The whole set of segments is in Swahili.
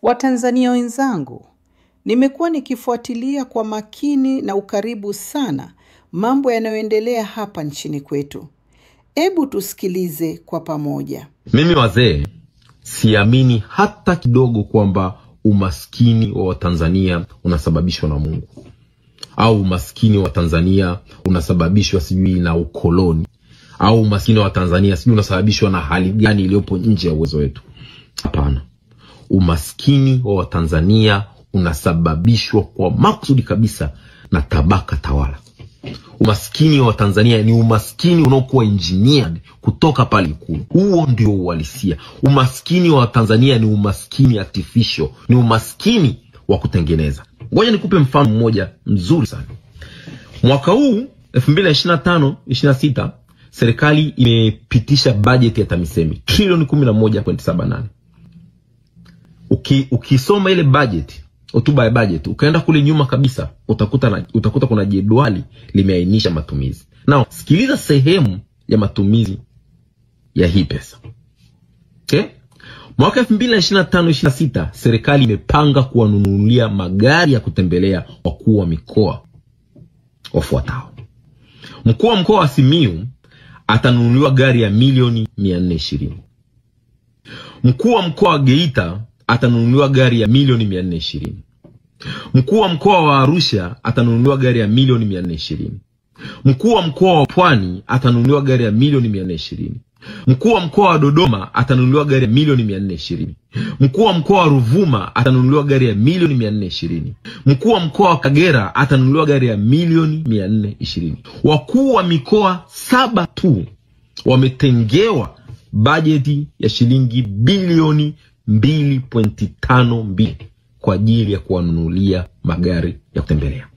Watanzania wenzangu, nimekuwa nikifuatilia kwa makini na ukaribu sana mambo yanayoendelea hapa nchini kwetu. Hebu tusikilize kwa pamoja. Mimi wazee, siamini hata kidogo kwamba umaskini wa Tanzania unasababishwa na Mungu. Au umaskini wa Tanzania unasababishwa sijui na ukoloni. Au umaskini wa Tanzania sijui unasababishwa na hali gani iliyopo nje ya uwezo wetu. Hapana. Umaskini wa Tanzania unasababishwa kwa makusudi kabisa na tabaka tawala. Umaskini wa Tanzania ni umaskini unaokuwa engineered kutoka pale Ikulu. Huo ndio uhalisia. Umaskini wa Tanzania ni umaskini artificial, ni umaskini wa kutengeneza. Ngoja nikupe mfano mmoja mzuri sana. Mwaka huu 2025-26 serikali imepitisha budget ya TAMISEMI trilioni 11.78. Ukisoma ile budget, hotuba ya budget, ukaenda kule nyuma kabisa, utakuta kuna jedwali limeainisha matumizi. Now, sikiliza sehemu ya matumizi ya hii pesa. Okay? Mwaka 2025-26 serikali imepanga kuwanunulia magari ya kutembelea wakuu wa mikoa wafuatao. Mkuu wa mkoa wa Simiyu atanunuliwa gari ya milioni 420. Mkuu wa mkoa wa Geita atanunuliwa gari ya milioni 420. Mkuu wa mkoa wa Arusha atanunuliwa gari ya milioni 420. Mkuu wa mkoa wa Pwani atanunuliwa gari ya milioni 420. Mkuu wa mkoa wa Dodoma atanunuliwa gari ya milioni 420. Mkuu wa mkoa wa Ruvuma atanunuliwa gari ya milioni 420. Mkuu wa mkoa wa Kagera atanunuliwa gari ya milioni 420. Wakuu wa mikoa 7 tu wametengewa bajeti ya shilingi bilioni 2.52 kwa ajili ya kuwanunulia magari ya kutembelea.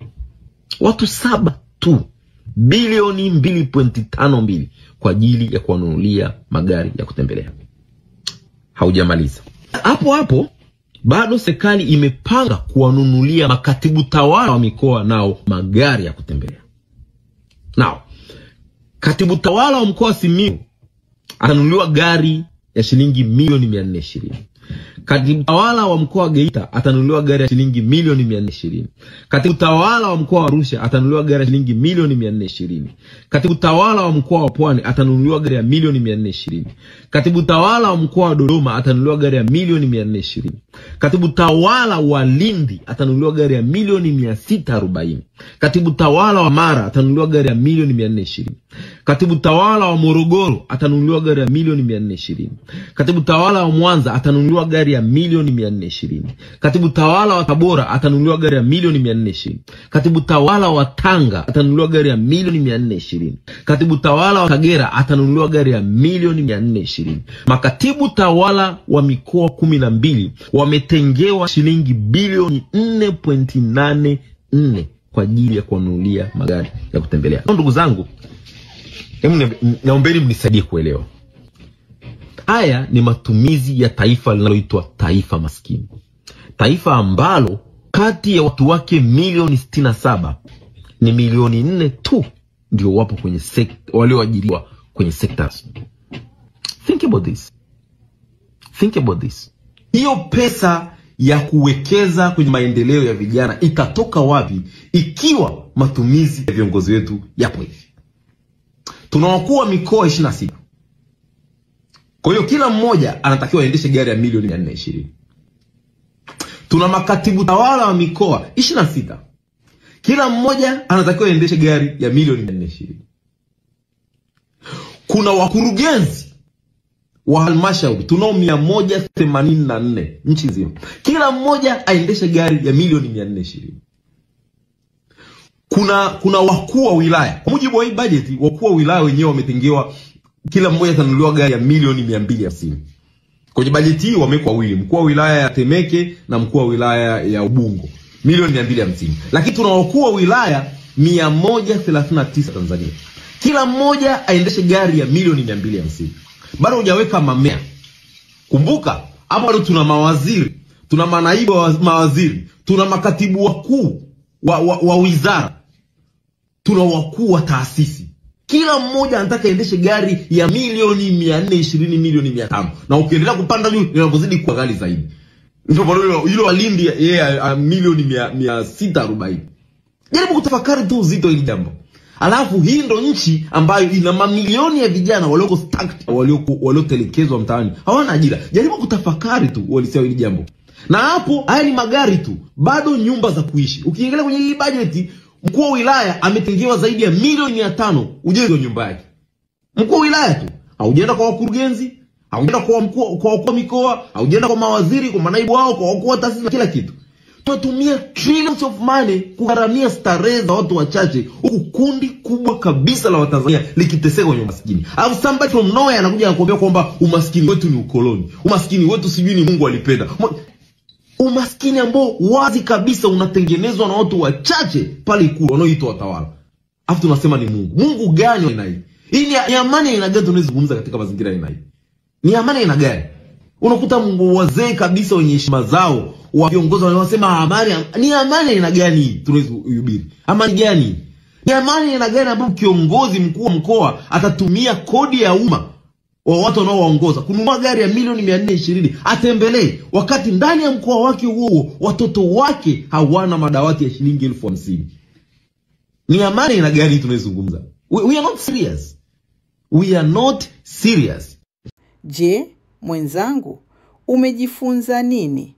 Watu 7 tu, bilioni 2.52 kwa ajili ya kuwanunulia magari ya kutembelea. Haujamaliza. Hapo bado serikali imepanga kuwanunulia makatibu tawala wa mikoa nao magari ya kutembelea. Now, katibu tawala wa mkoa wa Simiyu atanunuliwa gari ya shilingi milioni 420. Katibu tawala wa mkoa wa Geita atanunuliwa gari ya shilingi milioni 420. Katibu tawala wa mkoa wa Arusha atanunuliwa gari ya shilingi milioni 420. Katibu tawala wa mkoa wa Pwani atanunuliwa gari ya milioni 420. Katibu tawala wa mkoa wa Dodoma atanunuliwa gari ya milioni 420. Katibu tawala wa Lindi atanunuliwa gari ya milioni 640. Katibu tawala wa Mara atanunuliwa gari ya milioni 420. Katibu tawala wa Morogoro atanunuliwa gari ya milioni 420. Katibu tawala wa Mwanza atanunuliwa gari ya milioni 420. Katibu tawala wa Tabora atanunuliwa gari ya milioni 420. Katibu tawala wa Tanga atanunuliwa gari ya milioni 420. Katibu tawala wa Kagera atanunuliwa gari ya milioni 420. Makatibu tawala wa mikoa 12 wametengewa shilingi bilioni 4.84 kwa ajili ya kuwanunulia magari ya kutembelea. Ndugu zangu, naombeni mnisaidie kuelewa. Haya ni matumizi ya taifa linaloitwa taifa maskini. Taifa ambalo kati ya watu wake milioni 67 ni milioni 4 tu ndio wapo kwenye walioajiriwa kwenye sekta. Think about this. Think about this. Hiyo pesa ya kuwekeza kwenye maendeleo ya vijana itatoka wapi ikiwa matumizi ya viongozi wetu yapo hivi? Tuna wakuu wa mikoa 26. Kwa hiyo kila mmoja anatakiwa aendeshe gari ya milioni 420. Tuna makatibu tawala wa mikoa 26. Kila mmoja anatakiwa aendeshe gari ya milioni 420. Kuna wakurugenzi wa halmashauri tunao 184 nchi nzima. Kila mmoja aendeshe gari ya milioni 420. Kuna wakuu wa wilaya. Kwa mujibu wa hii budget, wakuu wa wilaya wenyewe wametengewa kila mmoja atanunuliwa gari ya milioni 250. Kwenye bajeti hii wamekuwa wawili, mkuu wa wilaya ya Temeke na mkuu wa wilaya ya Ubungo, milioni 250. Lakini tuna wakuu wa wilaya 139 Tanzania. Kila mmoja aendeshe gari ya milioni 250. Bado hujaweka mamea. Kumbuka, hapa bado tuna mawaziri, tuna manaibu wa mawaziri, tuna makatibu wakuu wa wizara, tuna wakuu wa taasisi. Kila mmoja anataka aendeshe gari ya milioni 420, milioni 500. Na ukiendelea kupanda juu inazidi kuwa ghali zaidi. Ndio bado hilo Lindi yeye milioni 640. Jaribu kutafakari tu uzito hili jambo. Alafu hii ndo nchi ambayo ina mamilioni ya vijana walioko stuck, waliotelekezwa mtaani. Hawana ajira. Jaribu kutafakari tu walisia hili jambo. Na hapo haya ni magari tu, bado nyumba za kuishi. Ukiangalia kwenye hii budget, mkuu wa wilaya ametengewa zaidi ya milioni 500 ujenzi wa nyumba yake. Mkuu wa wilaya tu. Haujaenda kwa wakurugenzi, haujaenda kwa wakuu wa mikoa, haujaenda kwa mawaziri, kwa manaibu wao, kwa wakuu wa taasisi na kila kitu. Tunatumia trillions of money kugharamia starehe za watu wachache, huku kundi kubwa kabisa la Watanzania likiteseka kwenye umaskini. Alafu somebody from nowhere anakuja kukuambia kwamba umaskini wetu ni ukoloni. Umaskini wetu sijui ni Mungu alipenda. Umaskini ambao wazi kabisa unatengenezwa na watu wachache pale Ikulu wanaoitwa watawala. Alafu tunasema ni Mungu. Mungu gani aina hii? Hii ni amani aina gani tunazungumza katika mazingira aina hii? Ni amani aina gani? Unakuta Mungu wazee kabisa wenye heshima zao wa viongozi wanasema amani. Ni amani aina gani tunazohubiri? Amani gani? Ni amani aina gani ambapo kiongozi mkuu wa mkoa atatumia kodi ya umma wa watu wanaowaongoza kununua gari ya milioni 420 atembelee, wakati ndani ya mkoa wake huo watoto wake hawana madawati ya shilingi 50,000? Ni amani aina gani tunazungumza? We are not serious. We are not serious. Je, mwenzangu, umejifunza nini?